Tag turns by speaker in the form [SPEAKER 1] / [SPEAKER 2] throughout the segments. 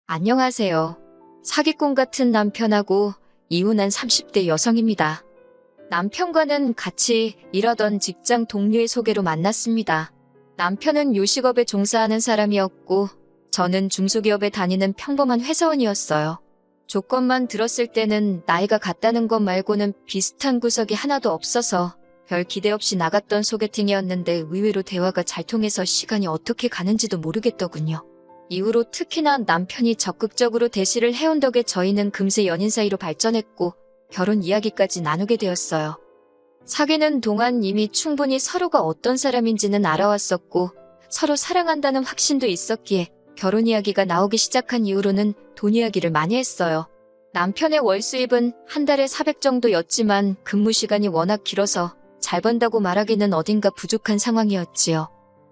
[SPEAKER 1] 안녕하세요. 사기꾼 같은 남편하고 이혼한 30대 여성입니다. 남편과는 같이 일하던 직장 동료의 소개로 만났습니다. 남편은 요식업에 종사하는 사람이었고 저는 중소기업에 다니는 평범한 회사원이었어요. 조건만 들었을 때는 나이가 같다는 것 말고는 비슷한 구석이 하나도 없어서 별 기대 없이 나갔던 소개팅이었는데 의외로 대화가 잘 통해서 시간이 어떻게 가는지도 모르겠더군요. 이후로 특히나 남편이 적극적으로 대시를 해온 덕에 저희는 금세 연인 사이로 발전했고 결혼 이야기까지 나누게 되었어요. 사귀는 동안 이미 충분히 서로가 어떤 사람인지는 알아왔었고 서로 사랑한다는 확신도 있었기에 결혼 이야기가 나오기 시작한 이후로는 돈 이야기를 많이 했어요. 남편의 월 수입은 한 달에 400 정도였지만 근무 시간이 워낙 길어서 잘 번다고 말하기는 어딘가 부족한 상황이었지요.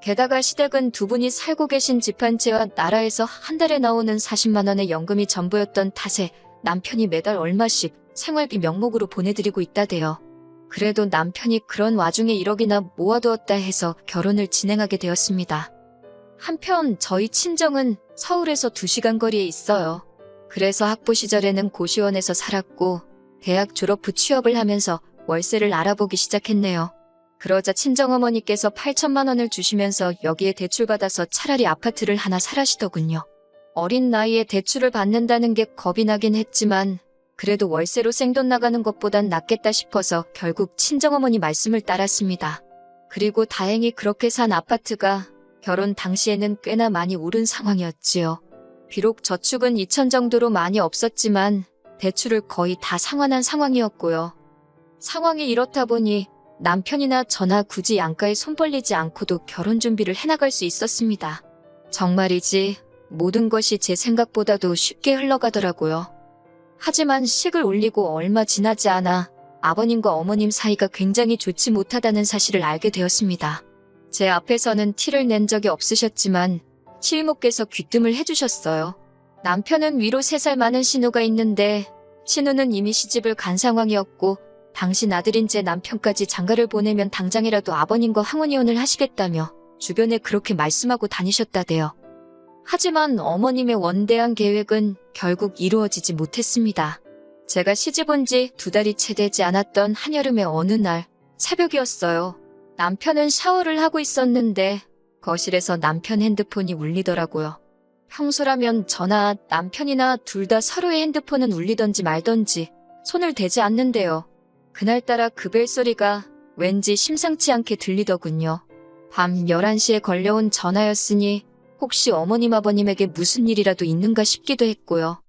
[SPEAKER 1] 게다가 시댁은 두 분이 살고 계신 집 한 채와 나라에서 한 달에 나오는 40만 원의 연금이 전부였던 탓에 남편이 매달 얼마씩 생활비 명목으로 보내드리고 있다대요. 그래도 남편이 그런 와중에 1억이나 모아두었다 해서 결혼을 진행하게 되었습니다. 한편 저희 친정은 서울에서 2시간 거리에 있어요. 그래서 학부 시절에는 고시원에서 살았고 대학 졸업 후 취업을 하면서 월세를 알아보기 시작했네요. 그러자 친정어머니께서 8천만 원을 주시면서 여기에 대출받아서 차라리 아파트를 하나 사라시더군요. 어린 나이에 대출을 받는다는 게 겁이 나긴 했지만 그래도 월세로 생돈 나가는 것보단 낫겠다 싶어서 결국 친정어머니 말씀을 따랐습니다. 그리고 다행히 그렇게 산 아파트가 결혼 당시에는 꽤나 많이 오른 상황이었지요. 비록 저축은 2천 정도로 많이 없었지만 대출을 거의 다 상환한 상황이었고요. 상황이 이렇다 보니 남편이나 저나 굳이 양가에 손 벌리지 않고도 결혼 준비를 해나갈 수 있었습니다. 정말이지 모든 것이 제 생각보다도 쉽게 흘러가더라고요. 하지만 식을 올리고 얼마 지나지 않아 아버님과 어머님 사이가 굉장히 좋지 못하다는 사실을 알게 되었습니다. 제 앞에서는 티를 낸 적이 없으셨지만 시이모께서 귀뜸을 해주셨어요. 남편은 위로 3살 많은 신우가 있는데 신우는 이미 시집을 간 상황이었고 당신 아들인 제 남편까지 장가를 보내면 당장이라도 아버님과 황혼이혼을 하시겠다며 주변에 그렇게 말씀하고 다니셨다대요. 하지만 어머님의 원대한 계획은 결국 이루어지지 못했습니다. 제가 시집 온 지 2달이 채 되지 않았던 한여름의 어느 날 새벽이었어요. 남편은 샤워를 하고 있었는데 거실에서 남편 핸드폰이 울리더라고요. 평소라면 저나 남편이나 둘 다 서로의 핸드폰은 울리던지 말던지 손을 대지 않는데요. 그날따라 그 벨소리가 왠지 심상치 않게 들리더군요. 밤 11시에 걸려온 전화였으니 혹시 어머님 아버님에게 무슨 일이라도 있는가 싶기도 했고요.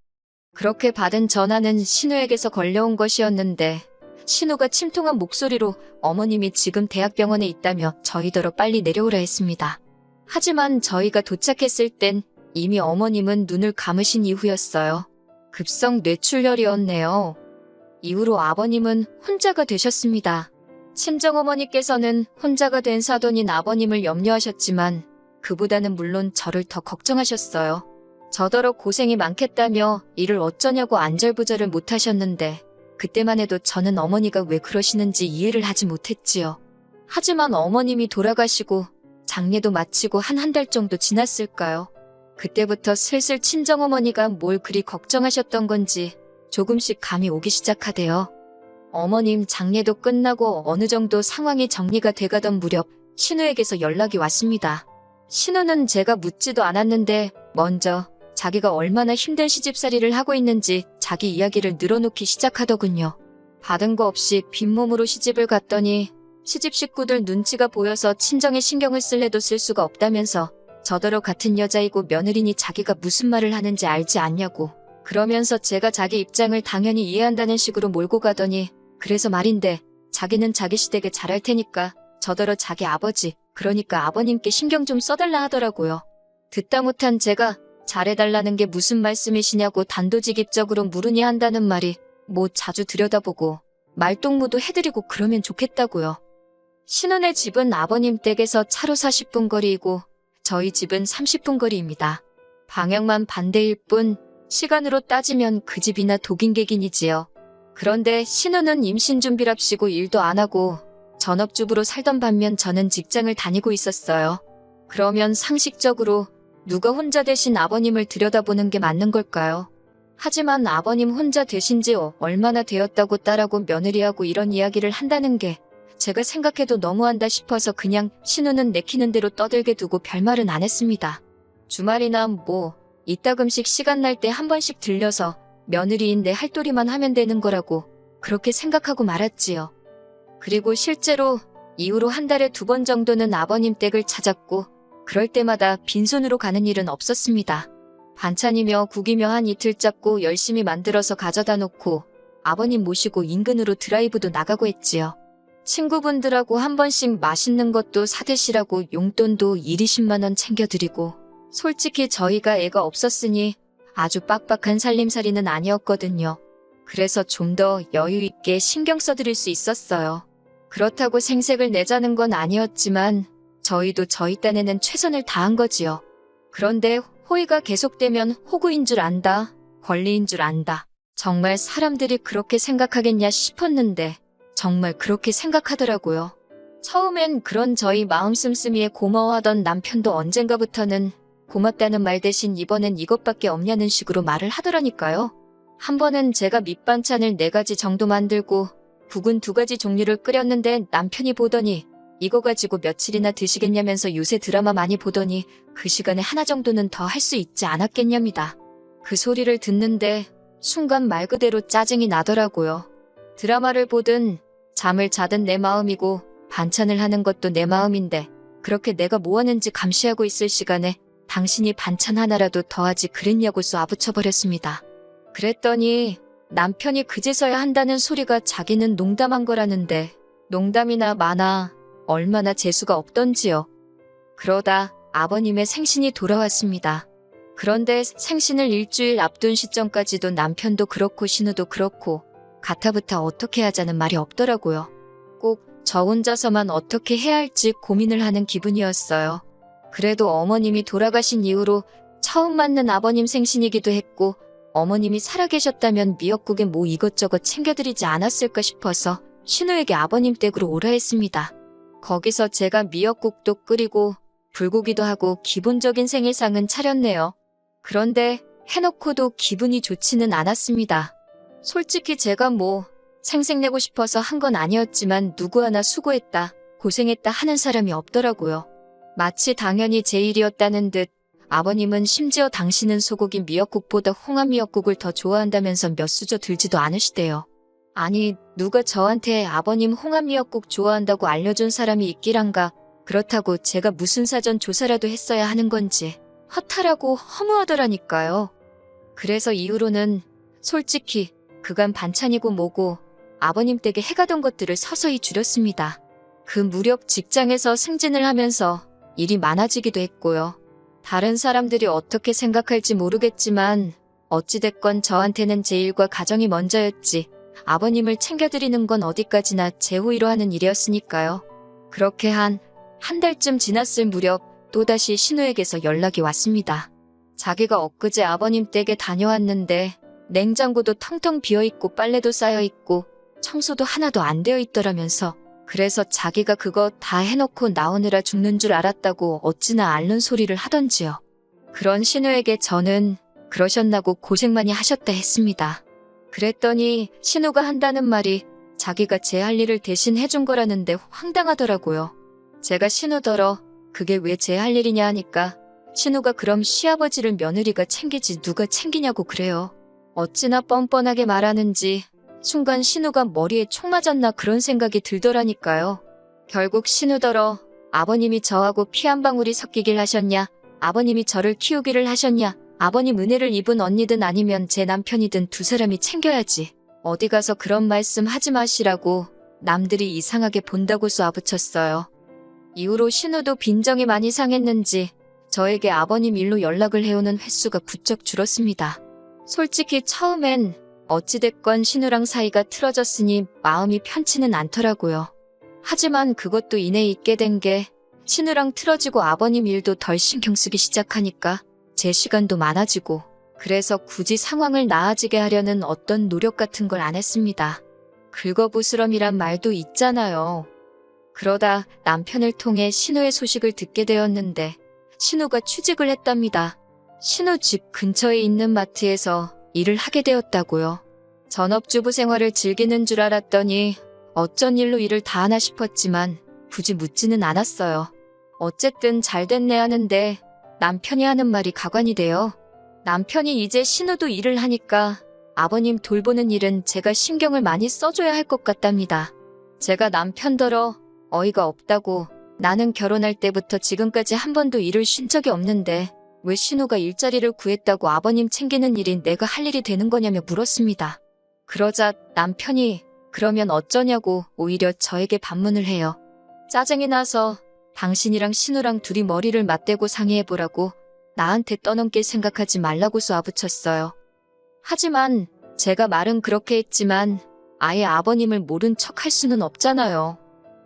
[SPEAKER 1] 그렇게 받은 전화는 신우에게서 걸려온 것이었는데 신우가 침통한 목소리로 어머님이 지금 대학병원에 있다며 저희더러 빨리 내려오라 했습니다. 하지만 저희가 도착했을 땐 이미 어머님은 눈을 감으신 이후였어요. 급성 뇌출혈이었네요. 이후로 아버님은 혼자가 되셨습니다. 친정어머니께서는 혼자가 된 사돈인 아버님을 염려하셨지만 그보다는 물론 저를 더 걱정하셨어요. 저더러 고생이 많겠다며 일을 어쩌냐고 안절부절을 못하셨는데 그때만 해도 저는 어머니가 왜 그러시는지 이해를 하지 못했지요. 하지만 어머님이 돌아가시고 장례도 마치고 한 달 정도 지났을까요? 그때부터 슬슬 친정어머니가 뭘 그리 걱정하셨던 건지 조금씩 감이 오기 시작하대요. 어머님 장례도 끝나고 어느 정도 상황이 정리가 돼가던 무렵 신우에게서 연락이 왔습니다. 신우는 제가 묻지도 않았는데 먼저 자기가 얼마나 힘든 시집살이를 하고 있는지 자기 이야기를 늘어놓기 시작하더군요. 받은 거 없이 빈몸으로 시집을 갔더니 시집 식구들 눈치가 보여서 친정에 신경을 쓸래도 쓸 수가 없다면서 저더러 같은 여자이고 며느리니 자기가 무슨 말을 하는지 알지 않냐고 그러면서 제가 자기 입장을 당연히 이해한다는 식으로 몰고 가더니 그래서 말인데 자기는 자기 시댁에 잘할 테니까 저더러 자기 아버지 그러니까 아버님께 신경 좀 써달라 하더라고요. 듣다 못한 제가 잘해달라는 게 무슨 말씀이시냐고 단도직입적으로 물으니 한다는 말이 뭐 자주 들여다보고 말동무도 해드리고 그러면 좋겠다고요. 신혼의 집은 아버님 댁에서 차로 40분 거리이고 저희 집은 30분 거리입니다. 방향만 반대일 뿐 시간으로 따지면 그 집이나 독인객인이지요. 그런데 신우는 임신 준비랍시고 일도 안 하고 전업주부로 살던 반면 저는 직장을 다니고 있었어요. 그러면 상식적으로 누가 혼자 대신 아버님을 들여다보는 게 맞는 걸까요? 하지만 아버님 혼자 되신 지 얼마나 되었다고 딸하고 며느리하고 이런 이야기를 한다는 게 제가 생각해도 너무한다 싶어서 그냥 신우는 내키는 대로 떠들게 두고 별말은 안 했습니다. 주말이나 이따금씩 시간 날 때 한 번씩 들려서 며느리인데 할도리만 하면 되는 거라고 그렇게 생각하고 말았지요. 그리고 실제로 이후로 한 달에 2번 정도는 아버님 댁을 찾았고 그럴 때마다 빈손으로 가는 일은 없었습니다. 반찬이며 국이며 한 이틀 잡고 열심히 만들어서 가져다 놓고 아버님 모시고 인근으로 드라이브도 나가고 했지요. 친구분들하고 한 번씩 맛있는 것도 사드시라고 용돈도 1, 20만 원 챙겨드리고 솔직히 저희가 애가 없었으니 아주 빡빡한 살림살이는 아니었거든요. 그래서 좀 더 여유 있게 신경 써드릴 수 있었어요. 그렇다고 생색을 내자는 건 아니었지만 저희도 저희 딴에는 최선을 다한 거지요. 그런데 호의가 계속되면 호구인 줄 안다, 권리인 줄 안다. 정말 사람들이 그렇게 생각하겠냐 싶었는데 정말 그렇게 생각하더라고요. 처음엔 그런 저희 마음 씀씀이에 고마워하던 남편도 언젠가부터는 고맙다는 말 대신 이번엔 이것밖에 없냐는 식으로 말을 하더라니까요. 한 번은 제가 밑반찬을 4가지 정도 만들고 국은 2가지 종류를 끓였는데 남편이 보더니 이거 가지고 며칠이나 드시겠냐면서 요새 드라마 많이 보더니 그 시간에 하나 정도는 더 할 수 있지 않았겠냐입니다. 그 소리를 듣는데 순간 말 그대로 짜증이 나더라고요. 드라마를 보든 잠을 자든 내 마음이고 반찬을 하는 것도 내 마음인데 그렇게 내가 뭐 하는지 감시하고 있을 시간에 당신이 반찬 하나라도 더하지 그랬냐고 쏘아붙여버렸습니다. 그랬더니 남편이 그제서야 한다는 소리가 자기는 농담한 거라는데 농담이나 마나 얼마나 재수가 없던지요. 그러다 아버님의 생신이 돌아왔습니다. 그런데 생신을 일주일 앞둔 시점까지도 남편도 그렇고 신우도 그렇고 가타부타 어떻게 하자는 말이 없더라고요. 꼭 저 혼자서만 어떻게 해야 할지 고민을 하는 기분이었어요. 그래도 어머님이 돌아가신 이후로 처음 맞는 아버님 생신이기도 했고 어머님이 살아계셨다면 미역국에 이것저것 챙겨드리지 않았을까 싶어서 신우에게 아버님 댁으로 오라 했습니다. 거기서 제가 미역국도 끓이고 불고기도 하고 기본적인 생일상은 차렸네요. 그런데 해놓고도 기분이 좋지는 않았습니다. 솔직히 제가 생색내고 싶어서 한 건 아니었지만 누구 하나 수고했다, 고생했다 하는 사람이 없더라고요. 마치 당연히 제 일이었다는 듯 아버님은 심지어 당신은 소고기 미역국보다 홍합 미역국을 더 좋아한다면서 몇 수저 들지도 않으시대요. 아니 누가 저한테 아버님 홍합 미역국 좋아한다고 알려준 사람이 있기란가. 그렇다고 제가 무슨 사전 조사라도 했어야 하는 건지 허탈하고 허무하더라니까요. 그래서 이후로는 솔직히 그간 반찬이고 뭐고 아버님 댁에 해가던 것들을 서서히 줄였습니다. 그 무렵 직장에서 승진을 하면서 일이 많아지기도 했고요. 다른 사람들이 어떻게 생각할지 모르겠지만 어찌됐건 저한테는 제 일과 가정이 먼저였지 아버님을 챙겨드리는 건 어디까지나 제 호의로 하는 일이었으니까요. 그렇게 한 달쯤 지났을 무렵 또다시 신우에게서 연락이 왔습니다. 자기가 엊그제 아버님 댁에 다녀왔는데 냉장고도 텅텅 비어있고 빨래도 쌓여있고 청소도 하나도 안 되어 있더라면서 그래서 자기가 그거 다 해놓고 나오느라 죽는 줄 알았다고 어찌나 앓는 소리를 하던지요. 그런 신우에게 저는 그러셨나고 고생 많이 하셨다 했습니다. 그랬더니 신우가 한다는 말이 자기가 제 할 일을 대신 해준 거라는데 황당하더라고요. 제가 신우더러 그게 왜 제 할 일이냐 하니까 신우가 그럼 시아버지를 며느리가 챙기지 누가 챙기냐고 그래요. 어찌나 뻔뻔하게 말하는지 순간 신우가 머리에 총 맞았나 그런 생각이 들더라니까요. 결국 신우더러 아버님이 저하고 피 한 방울이 섞이길 하셨냐, 아버님이 저를 키우기를 하셨냐, 아버님 은혜를 입은 언니든 아니면 제 남편이든 두 사람이 챙겨야지. 어디 가서 그런 말씀 하지 마시라고 남들이 이상하게 본다고 쏘아붙였어요. 이후로 신우도 빈정이 많이 상했는지 저에게 아버님 일로 연락을 해오는 횟수가 부쩍 줄었습니다. 솔직히 처음엔 어찌됐건 신우랑 사이가 틀어졌으니 마음이 편치는 않더라고요. 하지만 그것도 이내 있게 된 게 신우랑 틀어지고 아버님 일도 덜 신경 쓰기 시작하니까 제 시간도 많아지고 그래서 굳이 상황을 나아지게 하려는 어떤 노력 같은 걸 안 했습니다. 긁어부스럼이란 말도 있잖아요. 그러다 남편을 통해 신우의 소식을 듣게 되었는데 신우가 취직을 했답니다. 신우 집 근처에 있는 마트에서 일을 하게 되었다고요. 전업주부 생활을 즐기는 줄 알았더니 어쩐 일로 일을 다 하나 싶었지만 굳이 묻지는 않았어요. 어쨌든 잘 됐네 하는데 남편이 하는 말이 가관이 돼요. 남편이 이제 신우도 일을 하니까 아버님 돌보는 일은 제가 신경을 많이 써줘야 할 것 같답니다. 제가 남편더러 어이가 없다고 나는 결혼할 때부터 지금까지 한 번도 일을 쉰 적이 없는데 왜 신우가 일자리를 구했다고 아버님 챙기는 일이 내가 할 일이 되는 거냐며 물었습니다. 그러자 남편이 그러면 어쩌냐고 오히려 저에게 반문을 해요. 짜증이 나서 당신이랑 신우랑 둘이 머리를 맞대고 상의해보라고 나한테 떠넘길 생각하지 말라고 쏘아붙였어요. 하지만 제가 말은 그렇게 했지만 아예 아버님을 모른 척 할 수는 없잖아요.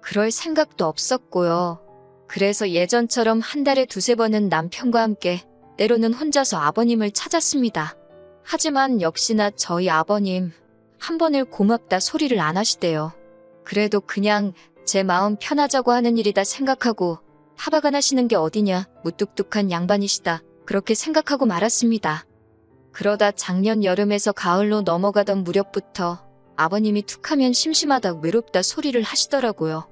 [SPEAKER 1] 그럴 생각도 없었고요. 그래서 예전처럼 한 달에 두세 번은 남편과 함께 때로는 혼자서 아버님을 찾았습니다. 하지만 역시나 저희 아버님 한 번을 고맙다 소리를 안 하시대요. 그래도 그냥 제 마음 편하자고 하는 일이다 생각하고 타박 하시는 게 어디냐 무뚝뚝한 양반이시다 그렇게 생각하고 말았습니다. 그러다 작년 여름에서 가을로 넘어가던 무렵부터 아버님이 툭하면 심심하다 외롭다 소리를 하시더라고요.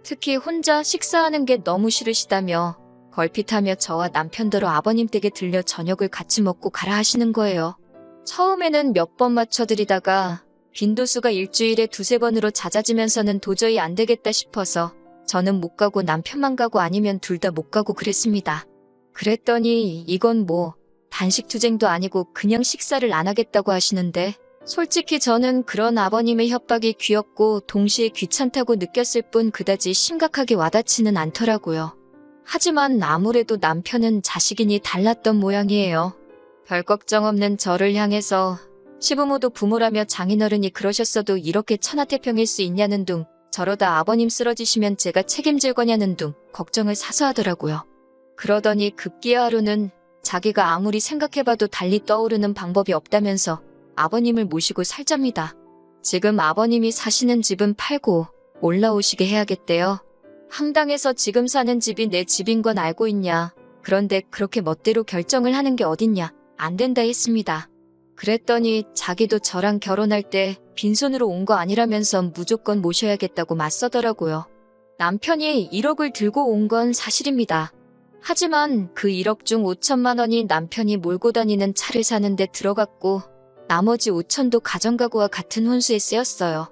[SPEAKER 1] 특히 혼자 식사하는 게 너무 싫으시다며 걸핏하며 저와 남편더러 아버님 댁에 들려 저녁을 같이 먹고 가라 하시는 거예요. 처음에는 몇 번 맞춰드리다가 빈도수가 일주일에 두세 번으로 잦아지면서는 도저히 안 되겠다 싶어서 저는 못 가고 남편만 가고 아니면 둘 다 못 가고 그랬습니다. 그랬더니 이건 뭐 단식투쟁도 아니고 그냥 식사를 안 하겠다고 하시는데 솔직히 저는 그런 아버님의 협박이 귀엽고 동시에 귀찮다고 느꼈을 뿐 그다지 심각하게 와닿지는 않더라고요. 하지만 아무래도 남편은 자식이니 달랐던 모양이에요. 별 걱정 없는 저를 향해서 시부모도 부모라며 장인어른이 그러셨어도 이렇게 천하태평일 수 있냐는 둥 저러다 아버님 쓰러지시면 제가 책임질 거냐는 둥 걱정을 사서 하더라고요. 그러더니 급기야 하루는 자기가 아무리 생각해봐도 달리 떠오르는 방법이 없다면서 아버님을 모시고 살잡니다. 지금 아버님이 사시는 집은 팔고 올라오시게 해야겠대요. 황당해서 지금 사는 집이 내 집인 건 알고 있냐. 그런데 그렇게 멋대로 결정을 하는 게 어딨냐. 안 된다 했습니다. 그랬더니 자기도 저랑 결혼할 때 빈손으로 온 거 아니라면서 무조건 모셔야겠다고 맞서더라고요. 남편이 1억을 들고 온 건 사실입니다. 하지만 그 1억 중 5천만 원이 남편이 몰고 다니는 차를 사는데 들어갔고 나머지 5천도 가정가구와 같은 혼수에 쓰였어요.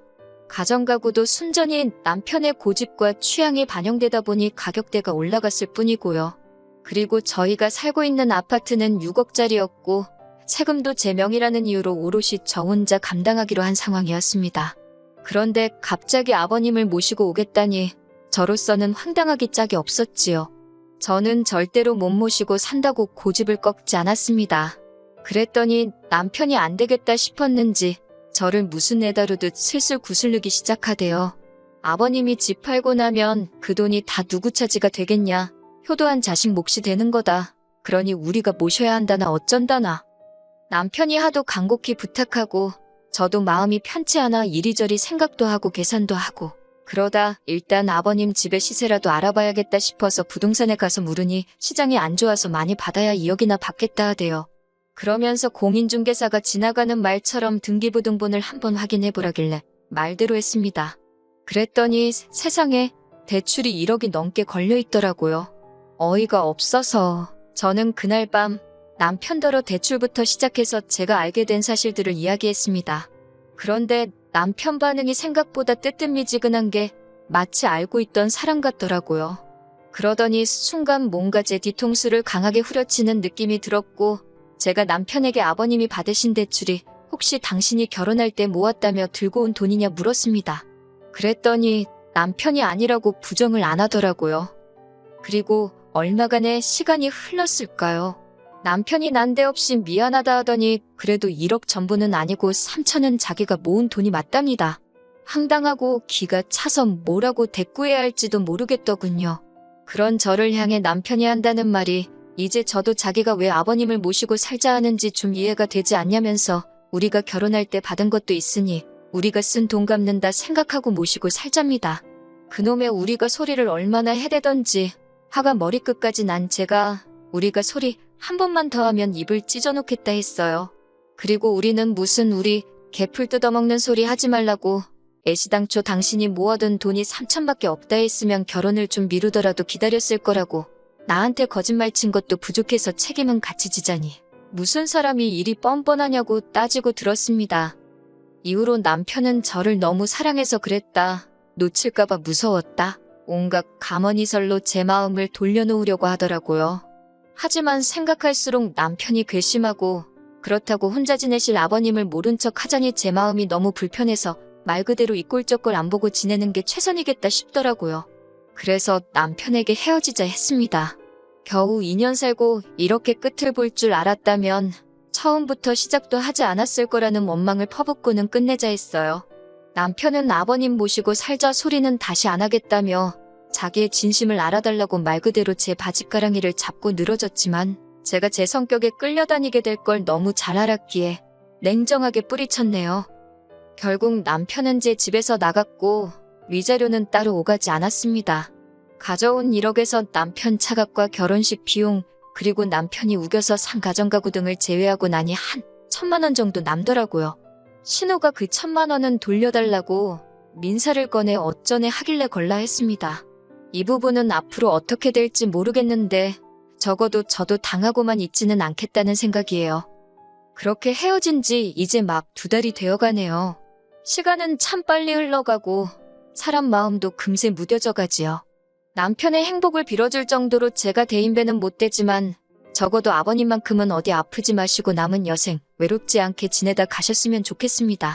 [SPEAKER 1] 가정가구도 순전히 남편의 고집과 취향이 반영되다 보니 가격대가 올라갔을 뿐이고요. 그리고 저희가 살고 있는 아파트는 6억짜리였고 세금도 제 명의라는 이유로 오롯이 저 혼자 감당하기로 한 상황이었습니다. 그런데 갑자기 아버님을 모시고 오겠다니 저로서는 황당하기 짝이 없었지요. 저는 절대로 못 모시고 산다고 고집을 꺾지 않았습니다. 그랬더니 남편이 안 되겠다 싶었는지 저를 무슨 애 다루듯 슬슬 구슬르기 시작하대요. 아버님이 집 팔고 나면 그 돈이 다 누구 차지가 되겠냐. 효도한 자식 몫이 되는 거다. 그러니 우리가 모셔야 한다나 어쩐다나. 남편이 하도 간곡히 부탁하고 저도 마음이 편치 않아 이리저리 생각도 하고 계산도 하고 그러다 일단 아버님 집의 시세라도 알아봐야겠다 싶어서 부동산에 가서 물으니 시장이 안 좋아서 많이 받아야 2억이나 받겠다 하대요. 그러면서 공인중개사가 지나가는 말처럼 등기부등본을 한번 확인해보라길래 말대로 했습니다. 그랬더니 세상에 대출이 1억이 넘게 걸려있더라고요. 어이가 없어서 저는 그날 밤 남편더러 대출부터 시작해서 제가 알게 된 사실들을 이야기했습니다. 그런데 남편 반응이 생각보다 뜨뜻미지근한 게 마치 알고 있던 사람 같더라고요. 그러더니 순간 뭔가 제 뒤통수를 강하게 후려치는 느낌이 들었고 제가 남편에게 아버님이 받으신 대출이 혹시 당신이 결혼할 때 모았다며 들고 온 돈이냐 물었습니다. 그랬더니 남편이 아니라고 부정을 안 하더라고요. 그리고 얼마간의 시간이 흘렀을까요? 남편이 난데없이 미안하다 하더니 그래도 1억 전부는 아니고 3천은 자기가 모은 돈이 맞답니다. 황당하고 기가 차서 뭐라고 대꾸해야 할지도 모르겠더군요. 그런 저를 향해 남편이 한다는 말이 이제 저도 자기가 왜 아버님을 모시고 살자 하는지 좀 이해가 되지 않냐면서 우리가 결혼할 때 받은 것도 있으니 우리가 쓴 돈 갚는다 생각하고 모시고 살잡니다. 그놈의 우리가 소리를 얼마나 해대던지 화가 머리끝까지 난 제가 우리가 소리 한 번만 더 하면 입을 찢어놓겠다 했어요. 그리고 우리는 무슨 우리 개풀 뜯어먹는 소리 하지 말라고 애시당초 당신이 모아둔 돈이 3천밖에 없다 했으면 결혼을 좀 미루더라도 기다렸을 거라고 나한테 거짓말 친 것도 부족해서 책임은 같이 지자니 무슨 사람이 일이 뻔뻔하냐고 따지고 들었습니다. 이후로 남편은 저를 너무 사랑해서 그랬다. 놓칠까봐 무서웠다. 온갖 가머니설로 제 마음을 돌려놓으려고 하더라고요. 하지만 생각할수록 남편이 괘씸하고 그렇다고 혼자 지내실 아버님을 모른 척 하자니 제 마음이 너무 불편해서 말 그대로 이 꼴저 꼴 안 보고 지내는 게 최선이겠다 싶더라고요. 그래서 남편에게 헤어지자 했습니다. 겨우 2년 살고 이렇게 끝을 볼 줄 알았다면 처음부터 시작도 하지 않았을 거라는 원망을 퍼붓고는 끝내자 했어요. 남편은 아버님 모시고 살자 소리는 다시 안 하겠다며 자기의 진심을 알아달라고 말 그대로 제 바짓가랑이를 잡고 늘어졌지만 제가 제 성격에 끌려다니게 될 걸 너무 잘 알았기에 냉정하게 뿌리쳤네요. 결국 남편은 제 집에서 나갔고 위자료는 따로 오가지 않았습니다. 가져온 1억에서 남편 차값과 결혼식 비용 그리고 남편이 우겨서 산 가정가구 등을 제외하고 나니 한 1,000만 원 정도 남더라고요. 신우가 그 1,000만 원은 돌려달라고 민사를 꺼내 어쩌네 하길래 걸라 했습니다. 이 부분은 앞으로 어떻게 될지 모르겠는데 적어도 저도 당하고만 있지는 않겠다는 생각이에요. 그렇게 헤어진 지 이제 막 2달이 되어가네요. 시간은 참 빨리 흘러가고 사람 마음도 금세 무뎌져 가지요. 남편의 행복을 빌어줄 정도로 제가 대인배는 못 되지만 적어도 아버님만큼은 어디 아프지 마시고 남은 여생 외롭지 않게 지내다 가셨으면 좋겠습니다.